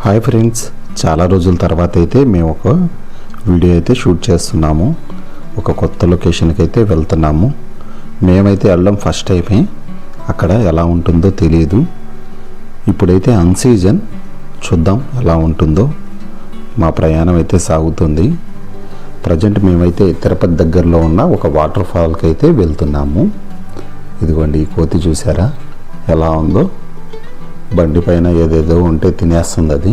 Hi friends, చాలా రోజుల తర్వాత అయితే మేము ఒక వీడియో అయితే షూట్ చేస్తున్నాము. ఒక కొత్త లొకేషన్కి అయితే వెళ్తున్నాము. మేమైతే వెళ్ళడం ఫస్ట్ టైమే. అక్కడ ఎలా ఉంటుందో తెలియదు. ఇప్పుడైతే అన్సీజన్, చూద్దాం ఎలా ఉంటుందో. మా ప్రయాణం అయితే సాగుతుంది. ప్రజెంట్ మేమైతే తిరుపతి దగ్గరలో ఉన్న ఒక వాటర్ ఫాల్కి అయితే వెళ్తున్నాము. ఇదిగోండి, ఈ కోతి చూసారా ఎలా ఉందో. బండి పైన ఏదేదో ఉంటే తినేస్తుంది అది.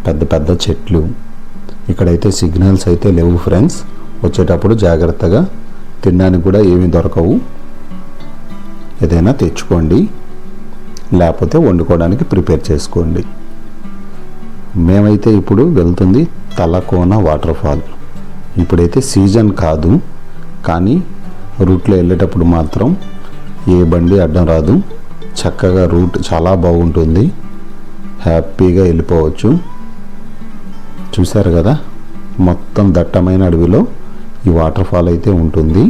పెద్ద పెద్ద చెట్లు. ఇక్కడైతే సిగ్నల్స్ అయితే లేవు ఫ్రెండ్స్. వచ్చేటప్పుడు జాగ్రత్తగా, తినడానికి కూడా ఏమీ దొరకవు. ఏదైనా తెచ్చుకోండి, లేకపోతే వండుకోవడానికి ప్రిపేర్ చేసుకోండి. మేమైతే ఇప్పుడు వెళ్తుంది తలకోన వాటర్ ఫాల్. ఇప్పుడైతే సీజన్ కాదు, కానీ రూట్లో వెళ్ళేటప్పుడు మాత్రం ఏ బండి అడ్డం రాదు. చక్కగా రూట్ చాలా బాగుంటుంది. హ్యాపీగా వెళ్ళిపోవచ్చు. చూశారు కదా, మొత్తం దట్టమైన అడవిలో ఈ వాటర్ ఫాల్ అయితే ఉంటుంది.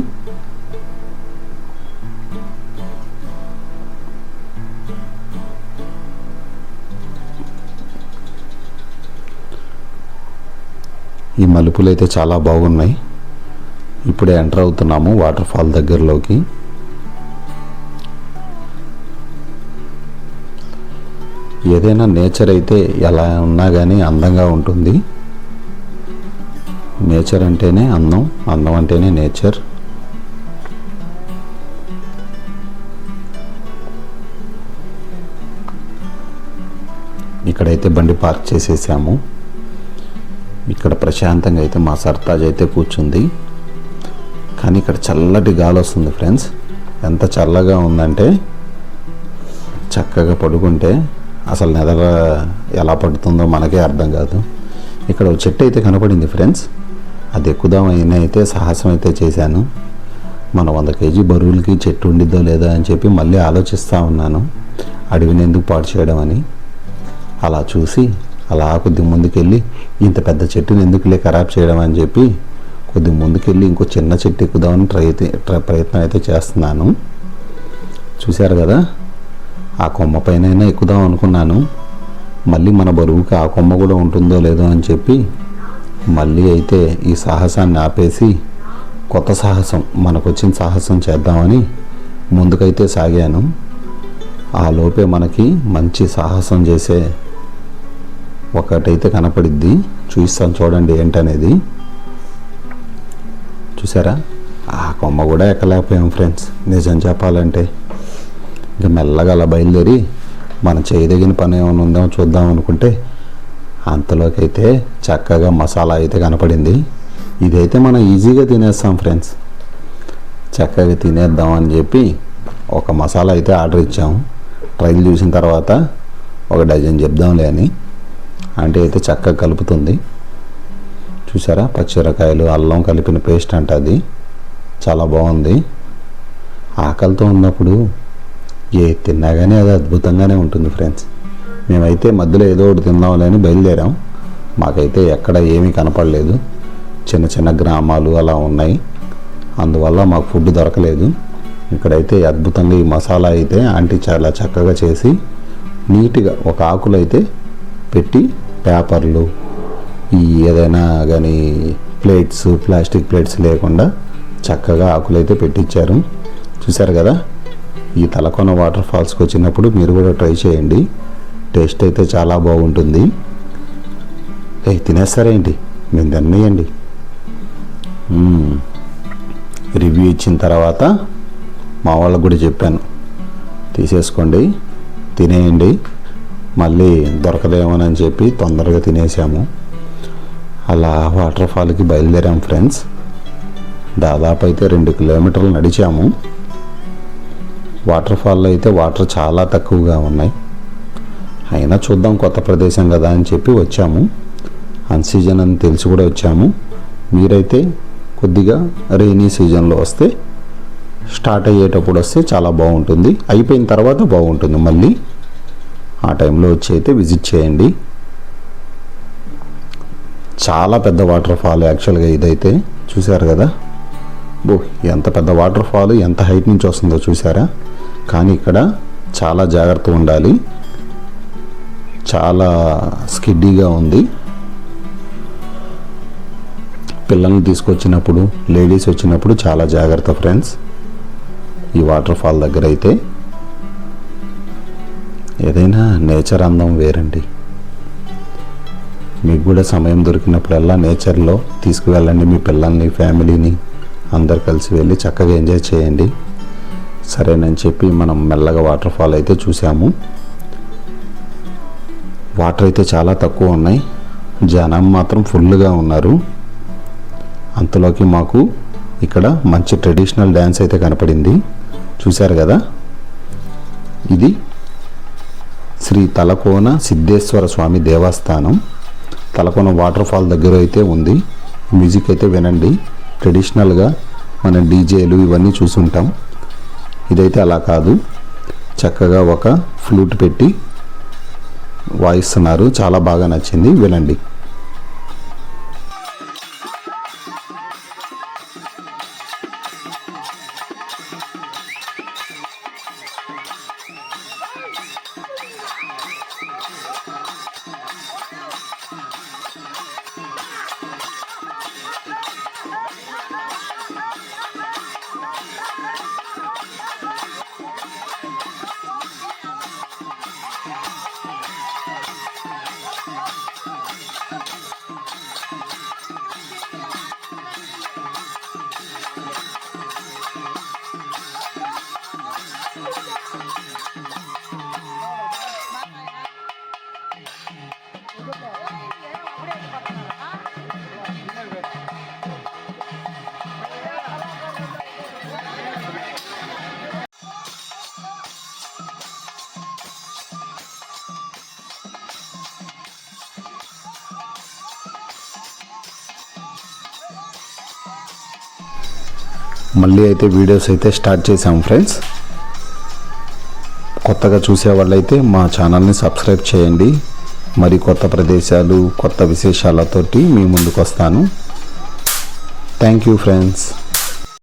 ఈ మలుపులు అయితే చాలా బాగున్నాయి. ఇప్పుడే ఎంటర్ అవుతున్నాము వాటర్ ఫాల్ దగ్గరలోకి. ఏదైనా నేచర్ అయితే ఎలా ఉన్నా కానీ అందంగా ఉంటుంది. నేచర్ అంటేనే అందం, అందం అంటేనే నేచర్. ఇక్కడైతే బండి పార్క్ చేసేసాము. ఇక్కడ ప్రశాంతంగా అయితే మా సర్తాజ్ అయితే కూర్చుంది. కానీ ఇక్కడ చల్లటి గాలి వస్తుంది ఫ్రెండ్స్. ఎంత చల్లగా ఉందంటే చక్కగా పడుకుంటే అసలు నిద్ర ఎలా పడుతుందో మనకే అర్థం కాదు. ఇక్కడ ఒక చెట్టు అయితే కనపడింది ఫ్రెండ్స్. అది ఎక్కుదామని అయితే సాహసం అయితే చేశాను. మన 100 kg బరువులకి చెట్టు ఉండిద్దో లేదో అని చెప్పి మళ్ళీ ఆలోచిస్తూ ఉన్నాను, అడవిని ఎందుకు పాడు చేయడం అని. అలా చూసి అలా కొద్ది ముందుకెళ్ళి ఇంత పెద్ద చెట్టుని ఎందుకులే ఖరాబ్ చేయడం అని చెప్పి కొద్ది ముందుకెళ్ళి ఇంకో చిన్న చెట్టు ఎక్కుదామని ప్రయత్నం అయితే చేస్తున్నాను. చూశారు కదా, ఆ కొమ్మ పైన ఎక్కుదాం అనుకున్నాను. మళ్ళీ మన బరువుకి ఆ కొమ్మ కూడా ఉంటుందో లేదో అని చెప్పి మళ్ళీ అయితే ఈ సాహసాన్ని ఆపేసి కొత్త సాహసం, మనకు వచ్చిన సాహసం చేద్దామని ముందుకైతే సాగాను. ఆ లోపే మనకి మంచి సాహసం చేసే ఒకటైతే కనపడిద్ది. చూపిస్తాను చూడండి ఏంటనేది. చూసారా, ఆ కొమ్మ కూడా ఎక్కలేకపోయాం ఫ్రెండ్స్. నిజం చెప్పాలంటే ఇంకా మెల్లగా అలా బయలుదేరి మనం చేయదగిన పని ఏమైనా ఉందేమో చూద్దాం అనుకుంటే అంతలోకి అయితే చక్కగా మసాలా అయితే కనపడింది. ఇదైతే మనం ఈజీగా తినేస్తాం ఫ్రెండ్స్. చక్కగా తినేద్దాం అని చెప్పి ఒక మసాలా అయితే ఆర్డర్ ఇచ్చాము. ట్రైల్ చూసిన తర్వాత ఒక డజన్ చెప్దాంలే అని. అంటే అయితే చక్కగా కలుపుతుంది. చూసారా, పచ్చిమిరకాయలు అల్లం కలిపిన పేస్ట్ అంట. అది చాలా బాగుంది. ఆకలితో ఉన్నప్పుడు ఏ తిన్నా కానీ అది అద్భుతంగానే ఉంటుంది ఫ్రెండ్స్. మేమైతే మధ్యలో ఏదో ఒకటి తిందాంలే అని బయలుదేరాం. మాకైతే ఎక్కడ ఏమీ కనపడలేదు. చిన్న చిన్న గ్రామాలు అలా ఉన్నాయి, అందువల్ల మాకు ఫుడ్ దొరకలేదు. ఇక్కడైతే అద్భుతంగా ఈ మసాలా అయితే ఆంటీ చాలా చక్కగా చేసి నీట్గా ఒక ఆకులు అయితే పెట్టి, పేపర్లు ఈ ఏదైనా కానీ ప్లేట్స్, ప్లాస్టిక్ ప్లేట్స్ లేకుండా చక్కగా ఆకులు అయితే పెట్టించారు. చూశారు కదా, ఈ తలకోన వాటర్ ఫాల్స్కి వచ్చినప్పుడు మీరు కూడా ట్రై చేయండి. టేస్ట్ అయితే చాలా బాగుంటుంది. తినేస్తారేంటి, మేము తినేయండి. రివ్యూ ఇచ్చిన తర్వాత మా వాళ్ళకు కూడా చెప్పాను, తీసేసుకోండి, తినేయండి, మళ్ళీ దొరకదేమోనని చెప్పి తొందరగా తినేసాము. అలా వాటర్ ఫాల్కి బయలుదేరాం ఫ్రెండ్స్. దాదాపు అయితే 2 కిలోమీటర్లు నడిచాము. వాటర్ ఫాల్లో అయితే వాటర్ చాలా తక్కువగా ఉన్నాయి. అయినా చూద్దాం, కొత్త ప్రదేశం కదా అని చెప్పి వచ్చాము. అన్సీజన్ అని తెలిసి కూడా వచ్చాము. మీరైతే కొద్దిగా రెయినీ సీజన్లో వస్తే, స్టార్ట్ అయ్యేటప్పుడు వస్తే చాలా బాగుంటుంది. అయిపోయిన తర్వాత బాగుంటుంది. మళ్ళీ ఆ టైంలో వచ్చి అయితే విజిట్ చేయండి. చాలా పెద్ద వాటర్ ఫాల్ యాక్చువల్గా ఇదైతే. చూశారు కదా, ఎంత పెద్ద వాటర్ ఫాల్, ఎంత హైట్ నుంచి వస్తుందో చూసారా. కానీ ఇక్కడ చాలా జాగ్రత్త ఉండాలి. చాలా స్కిడ్డీగా ఉంది. పిల్లల్ని తీసుకొచ్చినప్పుడు, లేడీస్ వచ్చినప్పుడు చాలా జాగ్రత్త ఫ్రెండ్స్. ఈ వాటర్ ఫాల్ దగ్గర అయితే ఏదైనా నేచర్ అందం వేరండి. మీకు కూడా సమయం దొరికినప్పుడల్లా నేచర్లో తీసుకువెళ్ళండి మీ పిల్లల్ని, ఫ్యామిలీని, అందరు కలిసి వెళ్ళి చక్కగా ఎంజాయ్ చేయండి. సరేనని చెప్పి మనం మెల్లగా వాటర్ ఫాల్ అయితే చూసాము. వాటర్ అయితే చాలా తక్కువ ఉన్నాయి, జనం మాత్రం ఫుల్గా ఉన్నారు. అంతలోకి మాకు ఇక్కడ మంచి ట్రెడిషనల్ డ్యాన్స్ అయితే కనపడింది, చూశారు కదా. ఇది శ్రీ తలకోన సిద్ధేశ్వర స్వామి దేవస్థానం. తలకోన వాటర్ ఫాల్ దగ్గర అయితే ఉంది. మ్యూజిక్ అయితే వినండి. ట్రెడిషనల్గా మన డీజేలు ఇవన్నీ చూసుంటాం, ఇదైతే అలా కాదు. చక్కగా ఒక ఫ్లూట్ పెట్టి వాయిస్తున్నారు, చాలా బాగా నచ్చింది, వినండి. మళ్ళీ అయితే వీడియోస్ అయితే స్టార్ట్ చేసాము ఫ్రెండ్స్. కొత్తగా చూసే వాళ్ళైతే మా ఛానల్ని సబ్స్క్రైబ్ చేయండి. మరి కొత్త ప్రదేశాలు, కొత్త విశేషాలతోటి మీ ముందుకు వస్తాను. Thank you friends.